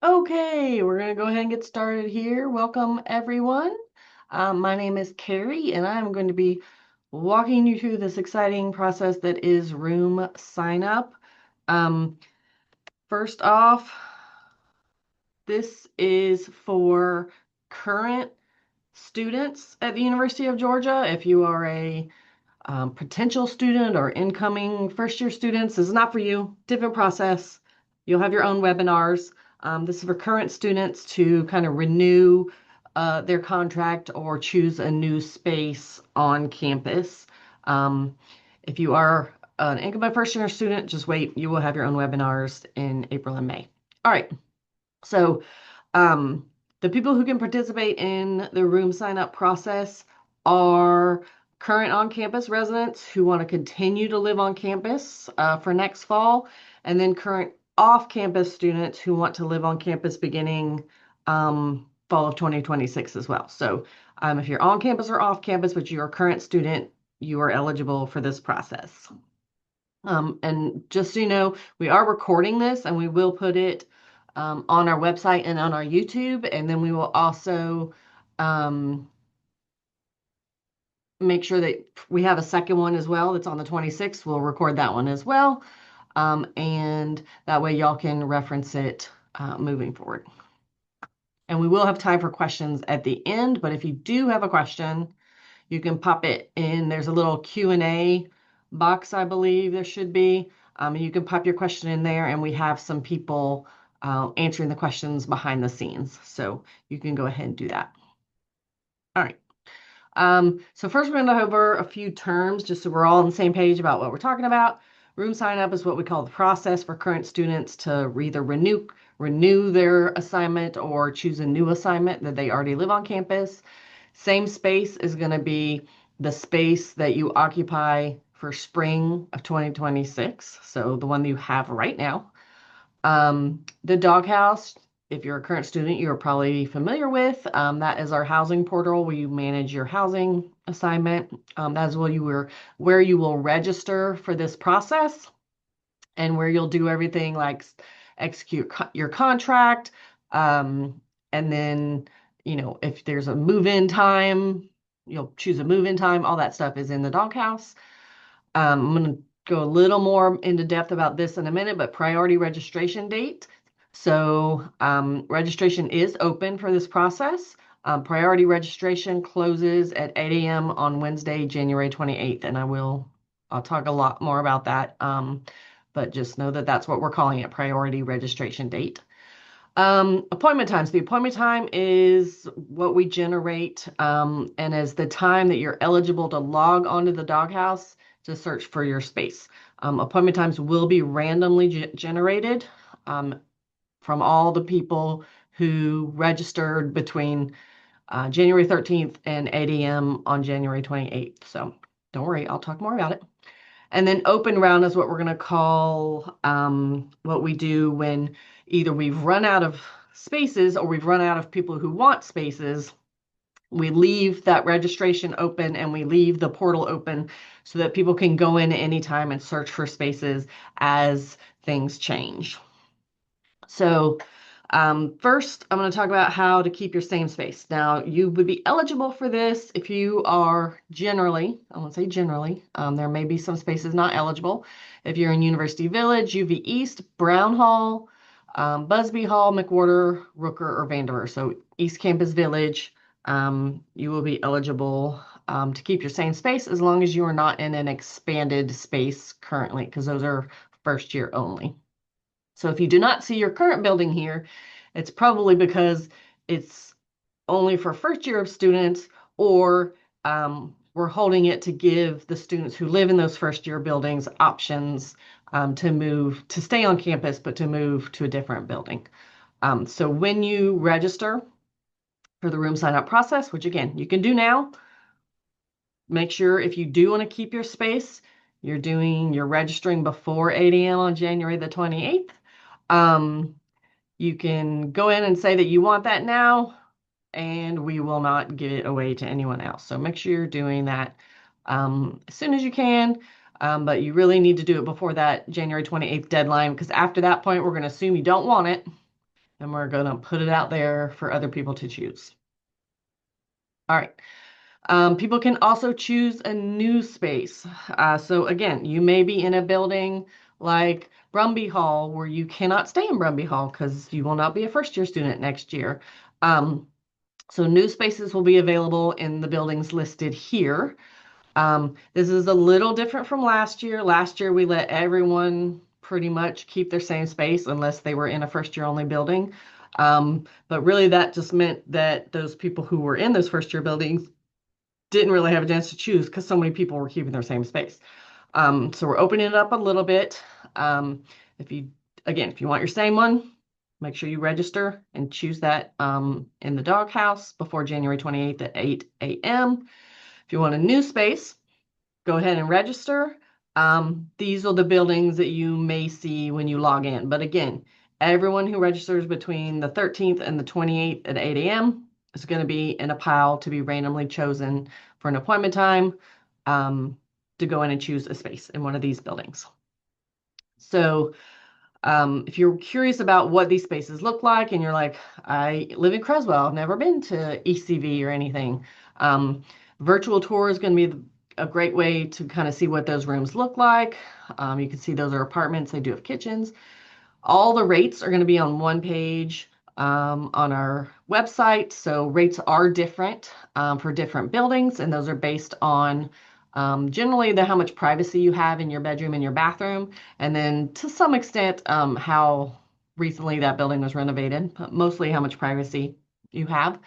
Okay, we're going to go ahead and get started here. Welcome, everyone. My name is Carrie, and I'm going to be walking you through this exciting process that is room sign up. Um, First off, this is for current students at the University of Georgia. If you are a potential student or incoming first year students, this is not for you. Different process. You'll have your own webinars. This is for current students to kind of renew their contract or choose a new space on campus. Um, if you are an incoming first year student, just wait. You will have your own webinars in April and May. All right. So um, the people who can participate in the room sign up process are current on-campus residents who want to continue to live on campus for next fall, and then current off-campus students who want to live on campus beginning fall of 2026 as well. So if you're on campus or off campus, but you're a current student, you are eligible for this process. And just so you know, we are recording this and we will put it on our website and on our YouTube. And then we will also um, make sure that we have a second one as well that's on the 26th. We'll record that one as well. And that way y'all can reference it moving forward. And we will have time for questions at the end, but if you do have a question, you can pop it in. There's a little Q&A box, I believe there should be. And you can pop your question in there, and we have some people answering the questions behind the scenes. So you can go ahead and do that. All right. So first we're going to go over a few terms just so we're all on the same page about what we're talking about. Room sign up is what we call the process for current students to either renew their assignment or choose a new assignment that they already live on campus. Same space is going to be the space that you occupy for spring of 2026. So the one that you have right now. The doghouse, if you're a current student, you're probably familiar with. That is our housing portal where you manage your housing assignment. That is where you will register for this process and where you'll do everything like execute your contract. And then, if there's a move-in time, you'll choose a move-in time. All that stuff is in the doghouse. I'm going to go a little more into depth about this in a minute, but priority registration date. So registration is open for this process. Priority registration closes at 8 a.m. on Wednesday, January 28th, and I'll talk a lot more about that. But just know that that's what we're calling it, priority registration date. Appointment times. The appointment time is what we generate, and is the time that you're eligible to log onto the doghouse to search for your space. Appointment times will be randomly generated from all the people who registered between January 13th and 8 a.m. on January 28th. So don't worry, I'll talk more about it. And then open round is what we're going to call what we do when either we've run out of spaces or we've run out of people who want spaces. We leave that registration open and we leave the portal open so that people can go in anytime and search for spaces as things change. So first, I'm going to talk about how to keep your same space. Now, you would be eligible for this if you are generally, I won't say generally, there may be some spaces not eligible. If you're in University Village, UV East, Brown Hall, Busby Hall, McWhorter, Rooker, or Vandiver. So East Campus Village, you will be eligible to keep your same space as long as you are not in an expanded space currently, because those are first year only. So if you do not see your current building here, it's probably because it's only for first year of students, or we're holding it to give the students who live in those first year buildings options to stay on campus, but to move to a different building. So when you register for the room sign up process, which again, you can do now, make sure if you do want to keep your space, you're registering before 8 a.m. on January the 28th. You can go in and say that you want that now, and we will not give it away to anyone else. So make sure you're doing that as soon as you can, but you really need to do it before that January 28th deadline, because after that point, we're going to assume you don't want it, and we're going to put it out there for other people to choose. All right. People can also choose a new space. So again, you may be in a building like Brumby Hall where you cannot stay in Brumby Hall because you will not be a first year student next year. Um, so new spaces will be available in the buildings listed here. This is a little different from last year. Last year, we let everyone pretty much keep their same space unless they were in a first year only building. But really, that just meant that those people who were in those first year buildings didn't really have a chance to choose because so many people were keeping their same space. So we're opening it up a little bit. Um, if you, again, if you want your same one, make sure you register and choose that in the doghouse before January 28th at 8 a.m. If you want a new space, go ahead and register. These are the buildings that you may see when you log in. But again, everyone who registers between the 13th and the 28th at 8 a.m. is going to be in a pile to be randomly chosen for an appointment time to go in and choose a space in one of these buildings. So if you're curious about what these spaces look like and you're like, I live in Creswell, I've never been to ECV or anything, virtual tour is going to be a great way to kind of see what those rooms look like. You can see those are apartments. They do have kitchens. All the rates are going to be on one page on our website. So rates are different for different buildings, and those are based on generally how much privacy you have in your bedroom and your bathroom, and then to some extent how recently that building was renovated, but mostly how much privacy you have.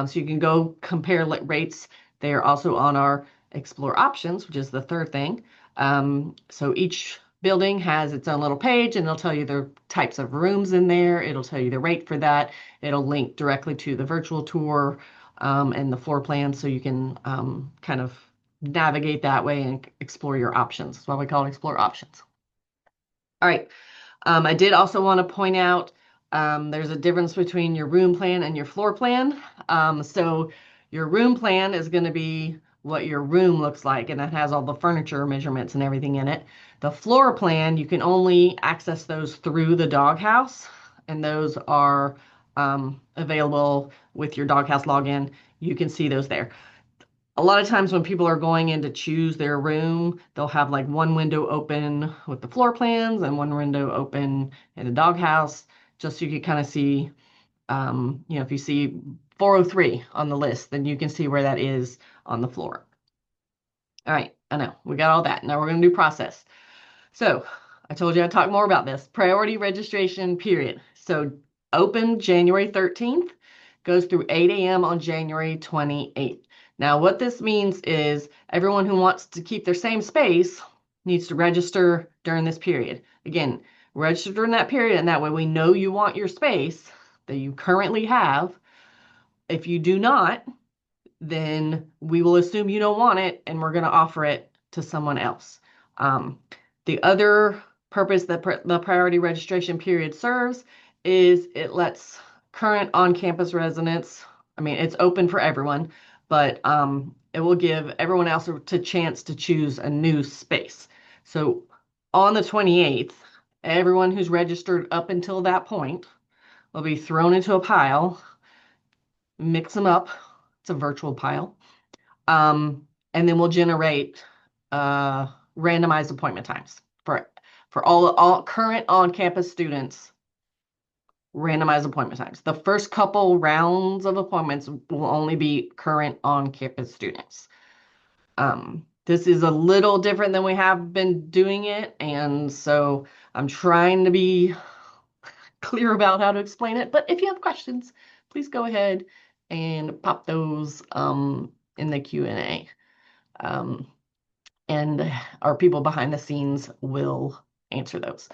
So you can go compare rates. They are also on our Explore Options, which is the third thing. So each building has its own little page and it'll tell you the types of rooms in there. It'll tell you the rate for that. It'll link directly to the virtual tour and the floor plan so you can kind of navigate that way and explore your options. That's why we call it Explore Options. All right. I did also want to point out there's a difference between your room plan and your floor plan. So your room plan is going to be what your room looks like, and that has all the furniture measurements and everything in it. The floor plan, you can only access those through the doghouse, and those are available with your doghouse login. You can see those there. A lot of times when people are going in to choose their room, they'll have like one window open with the floor plans and one window open in the doghouse, just so you can kind of see, if you see 403 on the list, then you can see where that is on the floor. All right, I know, we got all that. Now we're going to do process. So I told you I'd talk more about this. Priority registration period. So open January 13th, goes through 8 a.m. on January 28th. Now, what this means is everyone who wants to keep their same space needs to register during this period. Again, register during that period, and that way we know you want your space that you currently have. If you do not, then we will assume you don't want it and we're going to offer it to someone else. The other purpose that the priority registration period serves is it lets current on-campus residents, I mean, it's open for everyone, but it will give everyone else a chance to choose a new space. So on the 28th, everyone who's registered up until that point will be thrown into a pile, mix them up. It's a virtual pile. And then we'll generate randomized appointment times for all current on-campus students. Randomized appointment times. The first couple rounds of appointments will only be current on-campus students. This is a little different than we have been doing it, and so I'm trying to be clear about how to explain it. But if you have questions, please go ahead and pop those in the Q&A. And our people behind the scenes will answer those.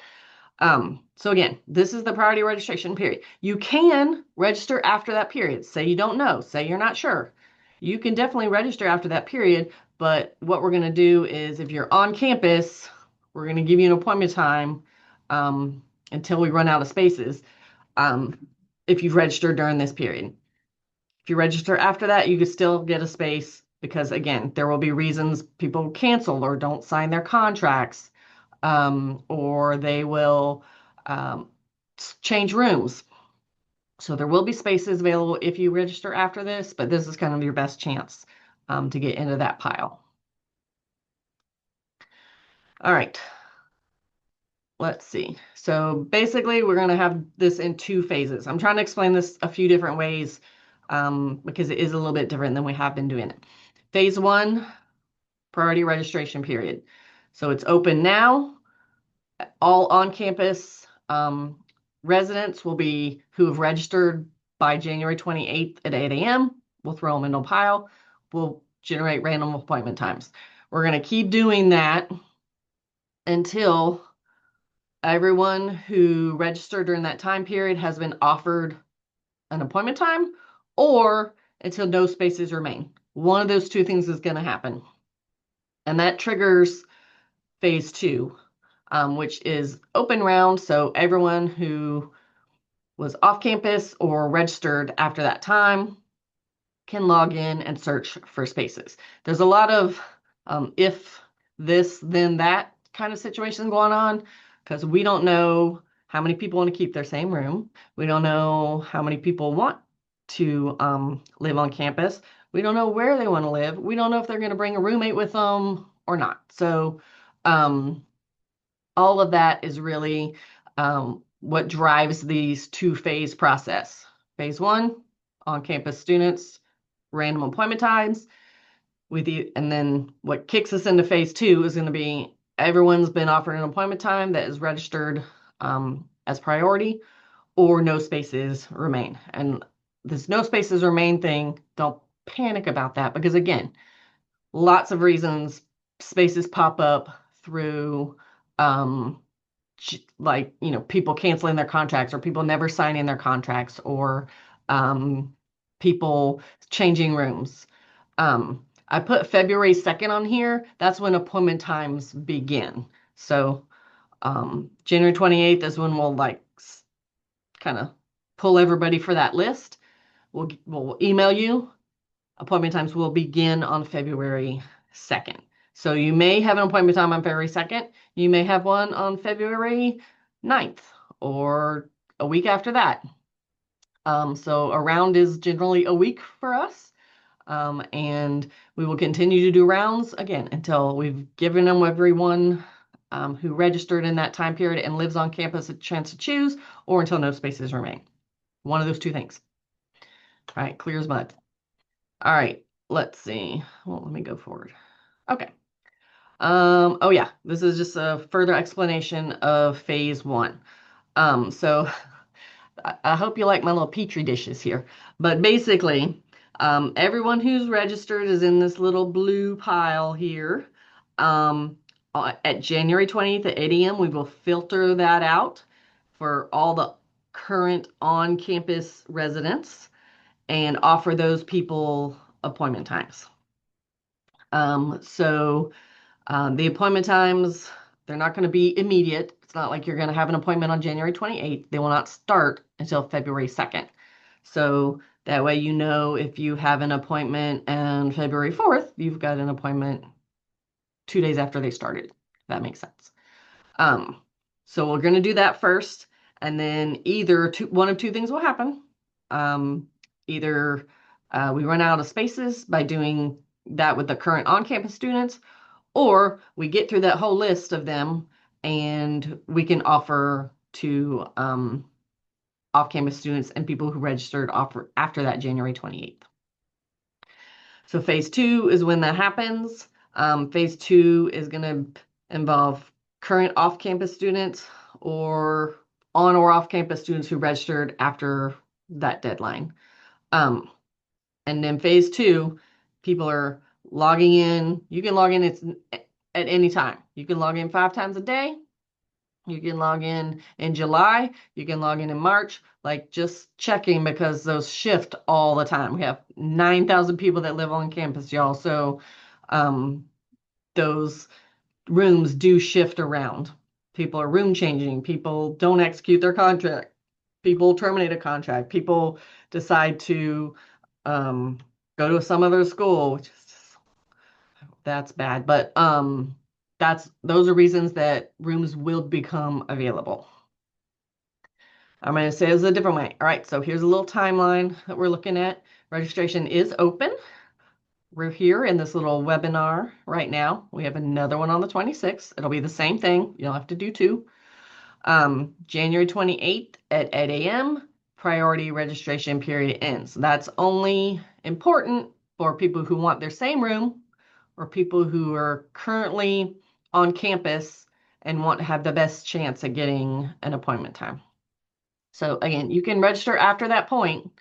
So again, this is the priority registration period. You can register after that period. Say you don't know, say you're not sure. You can definitely register after that period, but what we're going to do is if you're on campus, we're going to give you an appointment time until we run out of spaces if you've registered during this period. If you register after that, you can still get a space because, again, there will be reasons people cancel or don't sign their contracts, or they will change rooms. So there will be spaces available if you register after this, but this is kind of your best chance to get into that pile. All right, let's see. So basically, we're going to have this in two phases. I'm trying to explain this a few different ways because it is a little bit different than we have been doing it. Phase one, priority registration period. So it's open now. All on-campus residents will be who have registered by January 28th at 8 a.m. We'll throw them in a pile. We'll generate random appointment times. We're going to keep doing that until everyone who registered during that time period has been offered an appointment time or until no spaces remain. One of those two things is going to happen. And that triggers phase two, which is open round. So everyone who was off campus or registered after that time can log in and search for spaces. There's a lot of if this, then that kind of situation going on because we don't know how many people want to keep their same room. We don't know how many people want to live on campus. We don't know where they want to live. We don't know if they're going to bring a roommate with them or not. So all of that is really what drives these two-phase process. Phase one, on-campus students, random appointment times. And then what kicks us into phase two is going to be everyone's been offered an appointment time that is registered as priority or no spaces remain. And this no spaces remain thing, don't panic about that because again, lots of reasons spaces pop up through like people canceling their contracts or people never signing their contracts or people changing rooms. I put February 2nd on here. That's when appointment times begin. So January 28th is when we'll like kind of pull everybody for that list. We'll email you. Appointment times will begin on February 2nd. So you may have an appointment time on February 2nd. You may have one on February 9th or a week after that. So a round is generally a week for us. And we will continue to do rounds again until we've given them everyone who registered in that time period and lives on campus a chance to choose or until no spaces remain. One of those two things. All right, clear as mud. All right, let's see. Well, let me go forward. Okay. Oh yeah, this is just a further explanation of phase one. So I hope you like my little petri dishes here. But basically, everyone who's registered is in this little blue pile here. At January 20th at 8 a.m., we will filter that out for all the current on-campus residents and offer those people appointment times. The appointment times, they're not going to be immediate. It's not like you're going to have an appointment on January 28th. They will not start until February 2nd. So that way you know if you have an appointment on February 4th, you've got an appointment 2 days after they started. If that makes sense. So we're going to do that first, and then one of two things will happen. Either we run out of spaces by doing that with the current on-campus students, or we get through that whole list of them and we can offer to off-campus students and people who registered after that January 28th. So phase two is when that happens. Phase two is going to involve current off-campus students or on or off-campus students who registered after that deadline. And then phase two, people are logging in. You can log in at any time. You can log in 5 times a day. You can log in July. You can log in March. Like just checking because those shift all the time. We have 9,000 people that live on campus, y'all. So those rooms do shift around. People are room changing. People don't execute their contract. People terminate a contract. People decide to go to some other school, which is just, that's bad. But those are reasons that rooms will become available. I'm going to say it a different way. All right, so here's a little timeline that we're looking at. Registration is open. We're here in this little webinar right now. We have another one on the 26th. It'll be the same thing. You'll have to do two. January 28th at 8 a.m., priority registration period ends. That's only important for people who want their same room or people who are currently on campus and want to have the best chance at getting an appointment time. So again, you can register after that point,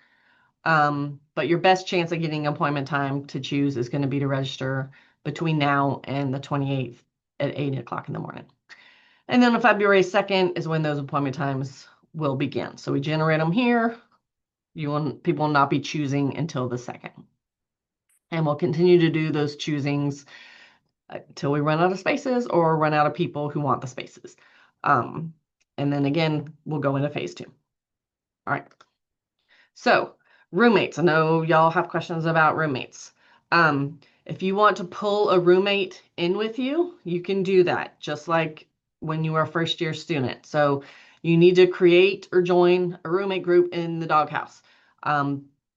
but your best chance of getting appointment time to choose is going to be to register between now and the 28th at 8 o'clock in the morning. And then on February 2nd is when those appointment times will begin. So we generate them here. People will not be choosing until the 2nd. And we'll continue to do those choosings until we run out of spaces or run out of people who want the spaces. And then again, we'll go into phase 2. All right. So roommates, I know y'all have questions about roommates. If you want to pull a roommate in with you, you can do that, just like when you are a first-year student. So you need to create or join a roommate group in the doghouse.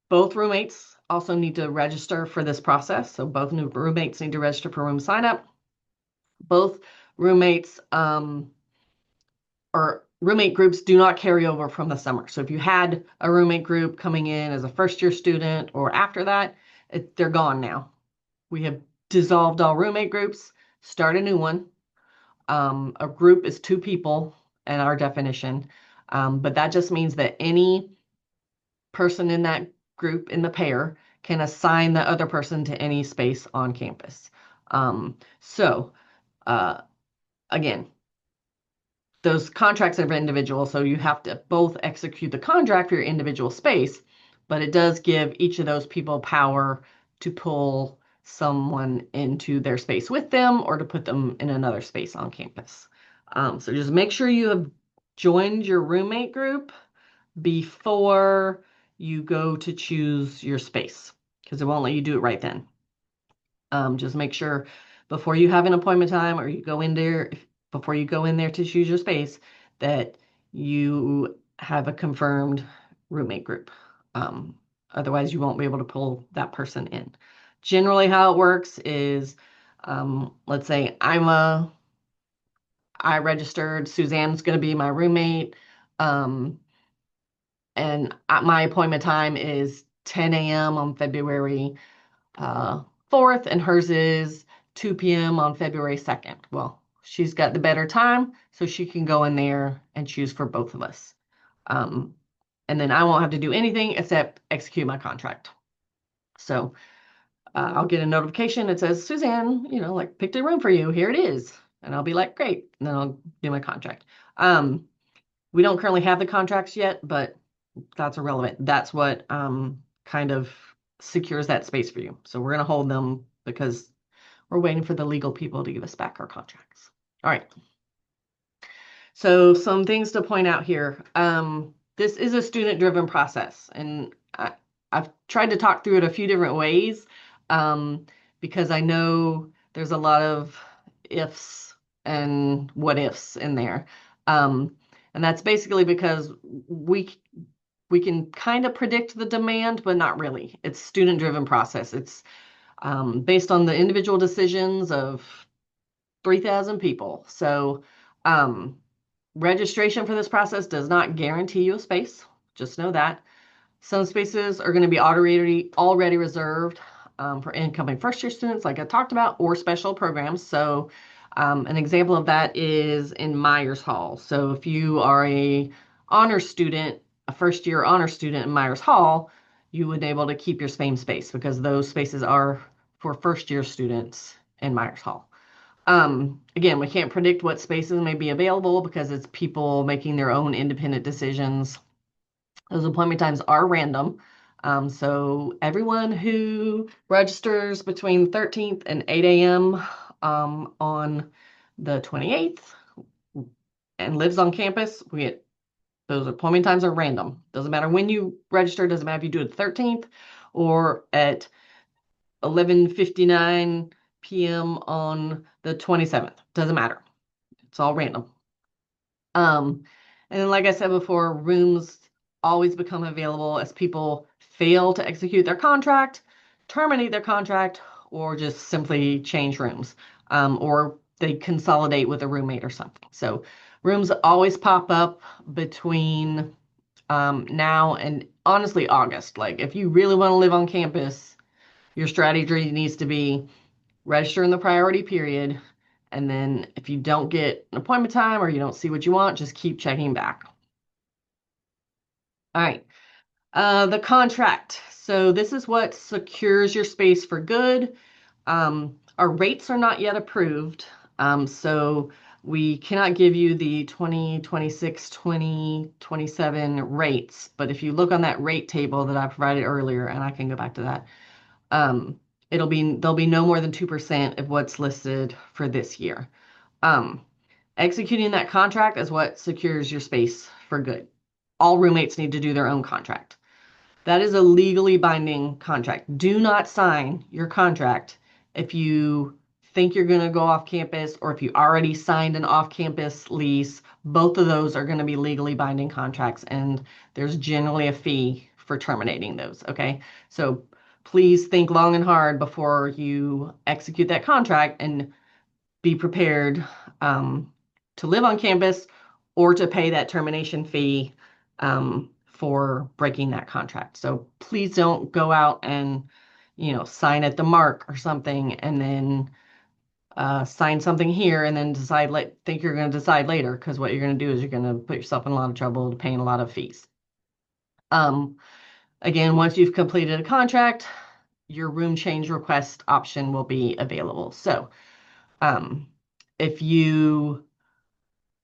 Both roommates also need to register for this process. So both new roommates need to register for room sign up. Both roommates or roommate groups do not carry over from the summer. So if you had a roommate group coming in as a first-year student or after that, they're gone now. We have dissolved all roommate groups, start a new one. A group is 2 people in our definition, but that just means that any person in that group in the pair can assign the other person to any space on campus. So again, those contracts are individual, so you have to both execute the contract for your individual space, but it does give each of those people power to pull someone into their space with them or to put them in another space on campus. So just make sure you have joined your roommate group before you go to choose your space, because it won't let you do it right then. Just make sure before you have an appointment time or you go in there, before you go in there to choose your space, that you have a confirmed roommate group. Otherwise, you won't be able to pull that person in. Generally, how it works is, let's say I registered, Suzanne's going to be my roommate, and my appointment time is 10 a.m. on February 4th, and hers is 2 p.m. on February 2nd. Well, she's got the better time, so she can go in there and choose for both of us. And then I won't have to do anything except execute my contract. So I'll get a notification that says, Suzanne, like picked a room for you. Here it is. And I'll be like, great. And then I'll do my contract. We don't currently have the contracts yet, but that's irrelevant. That's what kind of secures that space for you. So we're going to hold them because we're waiting for the legal people to give us back our contracts. All right. So some things to point out here. This is a student-driven process, and I've tried to talk through it a few different ways because I know there's a lot of ifs and what ifs in there. And that's basically because we can kind of predict the demand, but not really. It's student-driven process. It's based on the individual decisions of 3,000 people. So registration for this process does not guarantee you a space. Just know that. Some spaces are going to be already reserved for incoming first-year students, like I talked about, or special programs. So an example of that is in Myers Hall. So if you are a first-year honor student in Myers Hall, you would be able to keep your same space because those spaces are for first-year students in Myers Hall. Again, we can't predict what spaces may be available because it's people making their own independent decisions. Those appointment times are random. So everyone who registers between 13th and 8 a.m. On the 28th and lives on campus, those appointment times are random. Doesn't matter when you register, doesn't matter if you do it 13th or at 11:59 p.m. on the 27th. Doesn't matter. It's all random. And then, like I said before, rooms always become available as people fail to execute their contract, terminate their contract, or just simply change rooms, or they consolidate with a roommate or something. So rooms always pop up between now and honestly August. Like if you really want to live on campus, your strategy needs to be register in the priority period. And then if you don't get an appointment time or you don't see what you want, just keep checking back. All right. The contract. So this is what secures your space for good. Our rates are not yet approved. So we cannot give you the 2026, 2027 rates. But if you look on that rate table that I provided earlier, and I can go back to that, um, there'll be no more than 2% of what's listed for this year. Um, Executing that contract is what secures your space for good. All roommates need to do their own contract. That is a legally binding contract. Do not sign your contract if you think you're going to go off campus or if you already signed an off campus lease. Both of those are going to be legally binding contracts, and there's generally a fee for terminating those. Okay. So please think long and hard before you execute that contract and be prepared to live on campus or to pay that termination fee for breaking that contract. So please don't go out and, sign at the mark or something and then sign something here and then think you're going to decide later, because what you're going to do is you're going to put yourself in a lot of trouble paying a lot of fees. Um, Again, once you've completed a contract, your room change request option will be available. So um, if you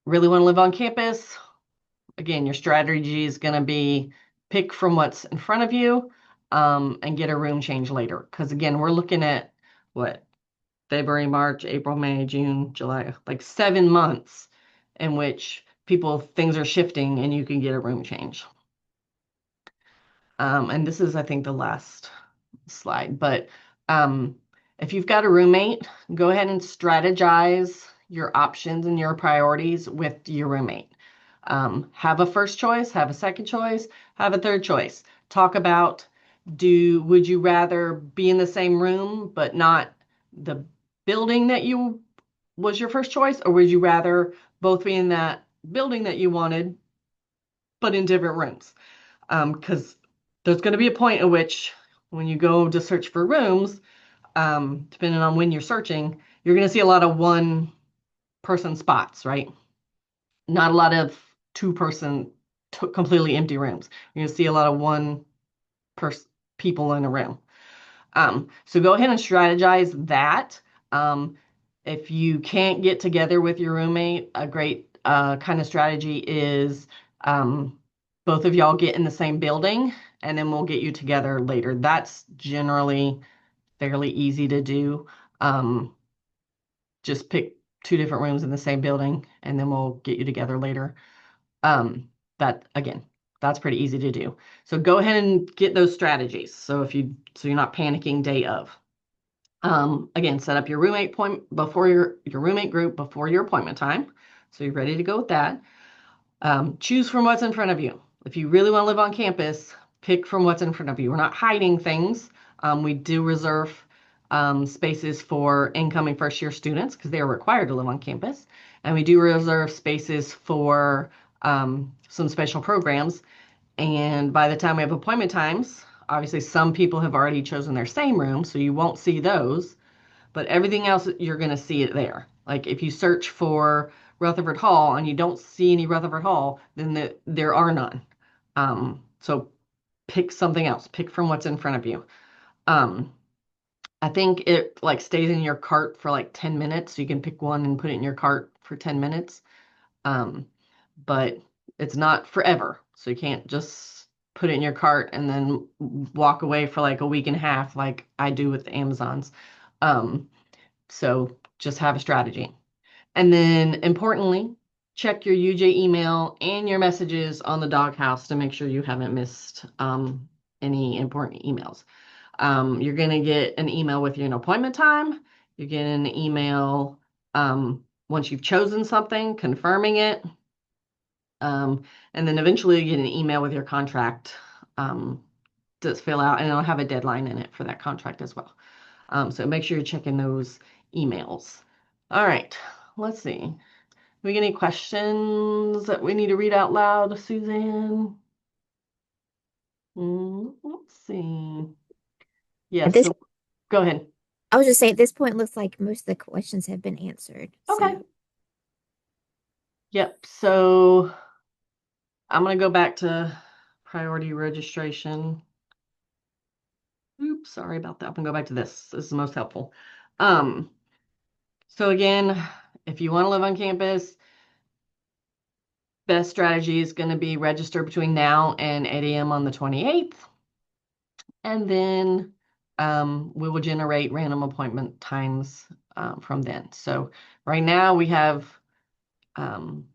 really want to live on campus, again, your strategy is going to be pick from what's in front of you and get a room change later. Because again, we're looking at what? February, March, April, May, June, July, like 7 months in which things are shifting and you can get a room change. And this is, I think, the last slide. But um, if you've got a roommate, go ahead and strategize your options and your priorities with your roommate. Have a first choice, have a second choice, have a third choice. Talk about would you rather be in the same room but not the building that you was your first choice, or would you rather both be in that building that you wanted but in different rooms? Because there's going to be a point at which when you go to search for rooms, depending on when you're searching, you're going to see a lot of one person spots, right? Not a lot of two-person completely empty rooms. You're going to see a lot of one person people in a room. So go ahead and strategize that. Um, if you can't get together with your roommate, a great kind of strategy is both of y'all get in the same building and then we'll get you together later. That's generally fairly easy to do. Just pick two different rooms in the same building and then we'll get you together later. That again, that's pretty easy to do. So go ahead and get those strategies. So you're not panicking day of. Again, set up your roommate point before your roommate group before your appointment time. So you're ready to go with that. Choose from what's in front of you. If you really want to live on campus, pick from what's in front of you. We're not hiding things. We do reserve spaces for incoming first year students because they are required to live on campus. And we do reserve spaces for some special programs. And by the time we have appointment times, obviously some people have already chosen their same room, so you won't see those. But everything else, you're going to see it there. Like if you search for Rutherford Hall and you don't see any Rutherford Hall, then there are none. So pick something else. Pick from what's in front of you. I think it like stays in your cart for like 10 minutes. So you can pick one and put it in your cart for 10 minutes. But it's not forever. So you can't just put it in your cart and then walk away for like a week and a half like I do with Amazon's. So just have a strategy. And then importantly, check your UJ email and your messages on the doghouse to make sure you haven't missed any important emails. You're going to get an email with your appointment time. You get an email once you've chosen something, confirming it. And then eventually you get an email with your contract to fill out, and it'll have a deadline in it for that contract as well. So make sure you're checking those emails. All right, let's see. We get any questions that we need to read out loud, Suzanne? Let's see. At Yes, this, so go ahead. I was just saying, at this point, it looks like most of the questions have been answered. Okay. So Yep. So I'm going to go back to priority registration. Oops, sorry about that. I'm going to go back to this. This is the most helpful. Um, so again, if you want to live on campus, best strategy is going to be register between now and 8 a.m. on the 28th. And then we will generate random appointment times from then. So right now we have um,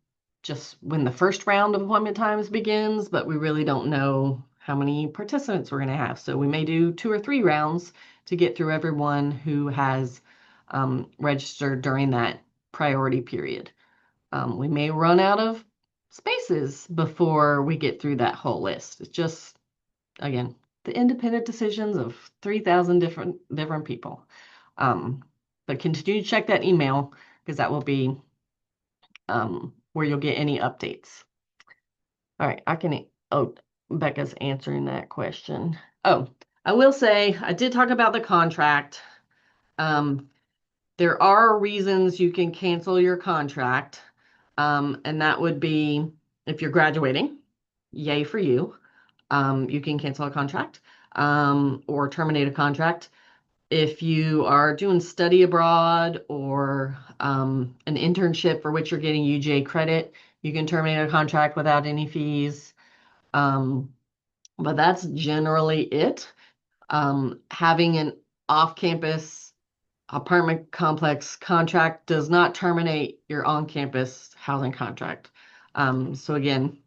just when the first round of appointment times begins, but we really don't know how many participants we're going to have. So we may do 2 or 3 rounds to get through everyone who has registered during that priority period. We may run out of spaces before we get through that whole list. It's just, again, the independent decisions of 3,000 different people. But continue to check that email because that will be where you'll get any updates. All right, oh, Becca's answering that question. Oh, I will say I did talk about the contract. Um, there are reasons you can cancel your contract, and that would be if you're graduating, yay for you. You can cancel a contract or terminate a contract. If you are doing study abroad or an internship for which you're getting UGA credit, you can terminate a contract without any fees. Um, but that's generally it. Having an off-campus apartment complex contract does not terminate your on-campus housing contract. So again,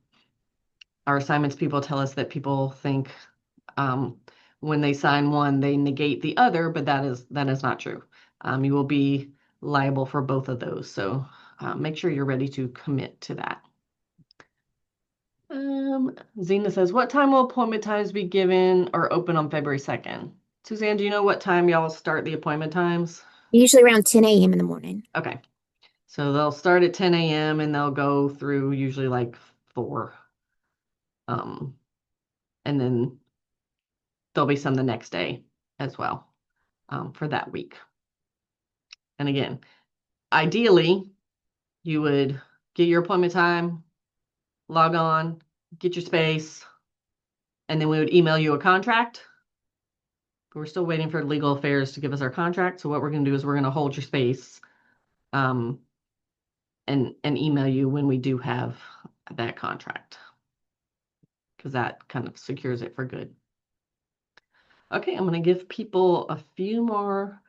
our assignments people tell us that people think um, when they sign one, they negate the other, but that is not true. You will be liable for both of those. So make sure you're ready to commit to that. Zena says, what time will appointment times be given or open on February 2nd? Suzanne, do you know what time y'all start the appointment times? usually around 10 a.m. in the morning. Okay. So they'll start at 10 a.m. and they'll go through usually like 4. Um, and then there'll be some the next day as well for that week. And again, ideally, you would get your appointment time, log on, get your space, and then we would email you a contract. But we're still waiting for legal affairs to give us our contract. So what we're going to do is we're going to hold your space um, and email you when we do have that contract because that kind of secures it for good. Okay, I'm going to give people a few more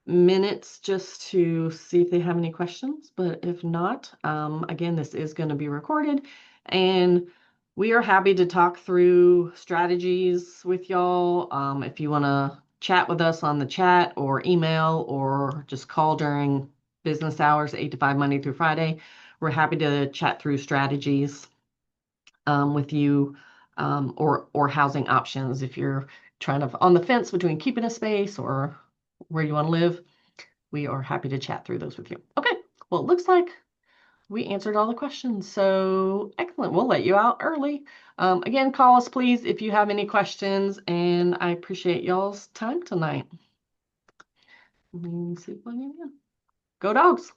minutes just to see if they have any questions. But if not, again, this is going to be recorded and we are happy to talk through strategies with y'all. If you want to chat with us on the chat or email or just call during business hours, 8 to 5, Monday through Friday, we're happy to chat through strategies with you or housing options if you're trying to on the fence between keeping a space or where you want to live. We are happy to chat through those with you. Okay, well, it looks like we answered all the questions. So excellent. We'll let you out early. Again, call us, please, if you have any questions. And I appreciate y'all's time tonight. Let me see if I can. Go dogs.